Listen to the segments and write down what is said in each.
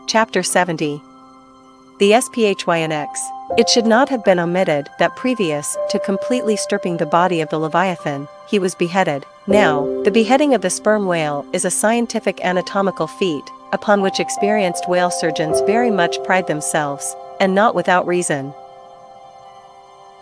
Chapter 70. The SPHYNX. It should not have been omitted that previous to completely stripping the body of the Leviathan, he was beheaded. Now, the beheading of the sperm whale is a scientific anatomical feat, upon which experienced whale surgeons very much pride themselves, and not without reason.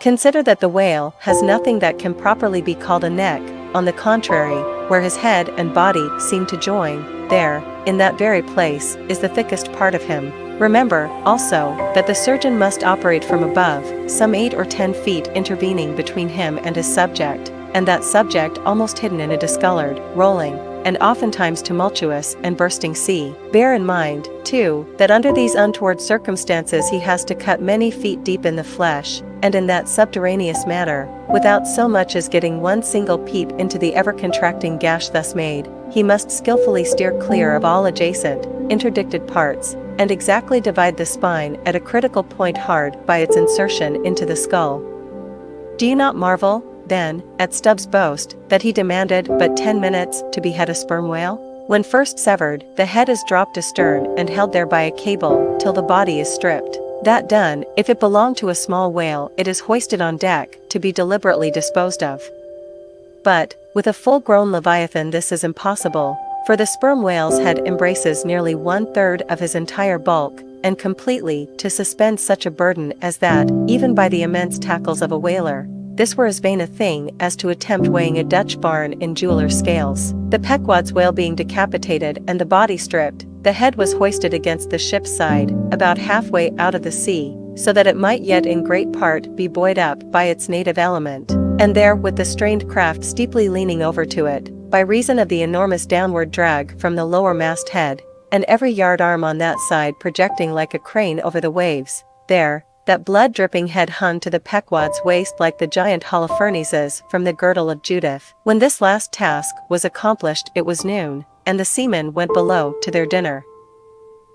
Consider that the whale has nothing that can properly be called a neck. On the contrary, where his head and body seem to join, there, in that very place, is the thickest part of him. Remember, also, that the surgeon must operate from above, some 8 or 10 feet intervening between him and his subject, and that subject almost hidden in a discolored, rolling, and oftentimes tumultuous and bursting sea. Bear in mind, too, that under these untoward circumstances he has to cut many feet deep in the flesh, and in that subterraneous manner, without so much as getting one single peep into the ever-contracting gash thus made. He must skillfully steer clear of all adjacent, interdicted parts, and exactly divide the spine at a critical point hard by its insertion into the skull. Do you not marvel, then, at Stubbs' boast, that he demanded but 10 minutes to behead a sperm whale? When first severed, the head is dropped astern and held there by a cable till the body is stripped. That done, if it belonged to a small whale, it is hoisted on deck, to be deliberately disposed of. But, with a full-grown Leviathan this is impossible, for the sperm whale's head embraces nearly 1/3 of his entire bulk, and completely to suspend such a burden as that, even by the immense tackles of a whaler, this were as vain a thing as to attempt weighing a Dutch barn in jeweler's scales. The Pequod's whale being decapitated and the body stripped, the head was hoisted against the ship's side, about halfway out of the sea, so that it might yet in great part be buoyed up by its native element, and there with the strained craft steeply leaning over to it, by reason of the enormous downward drag from the lower masthead, and every yard arm on that side projecting like a crane over the waves, there, that blood-dripping head hung to the Pequod's waist like the giant Holofernes's from the girdle of Judith. When this last task was accomplished it was noon, and the seamen went below to their dinner.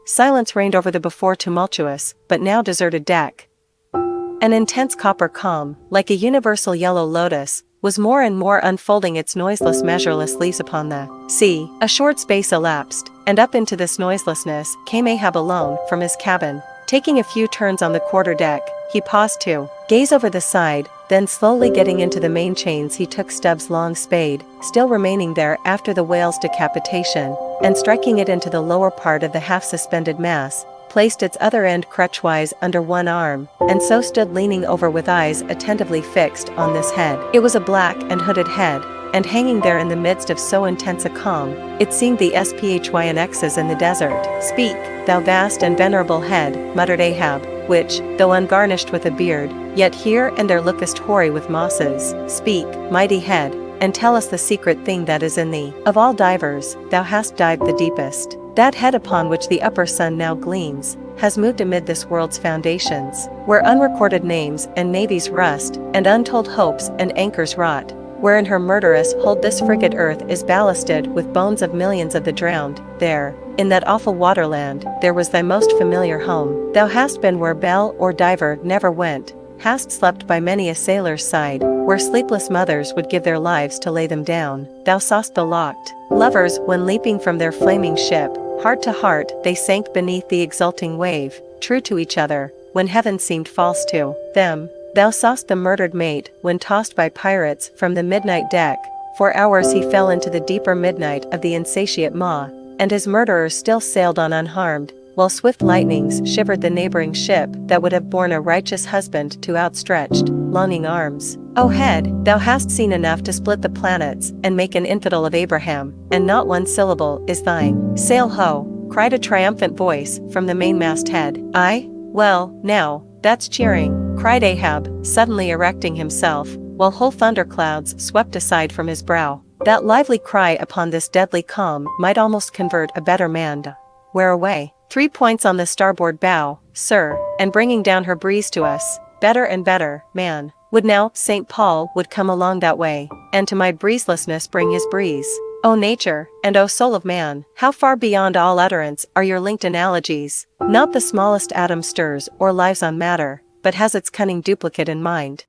Silence reigned over the before tumultuous, but now deserted deck. An intense copper calm, like a universal yellow lotus, was more and more unfolding its noiseless measureless leaves upon the sea. A short space elapsed, and up into this noiselessness came Ahab alone from his cabin. Taking a few turns on the quarter-deck, he paused to gaze over the side, then slowly getting into the main chains he took Stubbs' long spade, still remaining there after the whale's decapitation, and striking it into the lower part of the half-suspended mass, placed its other end crutchwise under one arm, and so stood leaning over with eyes attentively fixed on this head. It was a black and hooded head, and hanging there in the midst of so intense a calm, it seemed the SPHYNX's in the desert. "Speak, thou vast and venerable head," muttered Ahab, which, though ungarnished with a beard, yet here and there lookest hoary with mosses. "Speak, mighty head, and tell us the secret thing that is in thee. Of all divers, thou hast dived the deepest. That head upon which the upper sun now gleams, has moved amid this world's foundations, where unrecorded names and navies rust, and untold hopes and anchors rot, where in her murderous hold this frigate earth is ballasted with bones of millions of the drowned. There, in that awful waterland, there was thy most familiar home. Thou hast been where belle or diver never went, hast slept by many a sailor's side, where sleepless mothers would give their lives to lay them down. Thou saw'st the locked lovers when leaping from their flaming ship, heart to heart they sank beneath the exulting wave, true to each other, when heaven seemed false to them. Thou saw'st the murdered mate when tossed by pirates from the midnight deck. For hours he fell into the deeper midnight of the insatiate maw, and his murderers still sailed on unharmed, while swift lightnings shivered the neighboring ship that would have borne a righteous husband to outstretched, longing arms. O head, thou hast seen enough to split the planets and make an infidel of Abraham, and not one syllable is thine. "Sail ho!" cried a triumphant voice from the mainmast head. "Aye? Well, now, that's cheering," cried Ahab, suddenly erecting himself, while whole thunderclouds swept aside from his brow. That lively cry upon this deadly calm might almost convert a better man to "Where away?" 3 points on the starboard bow, sir, and bringing down her breeze to us. Better and better, man. Would now St. Paul would come along that way, and to my breezelessness bring his breeze. O nature, and O soul of man, how far beyond all utterance are your linked analogies! Not the smallest atom stirs or lives on matter, but has its cunning duplicate in mind.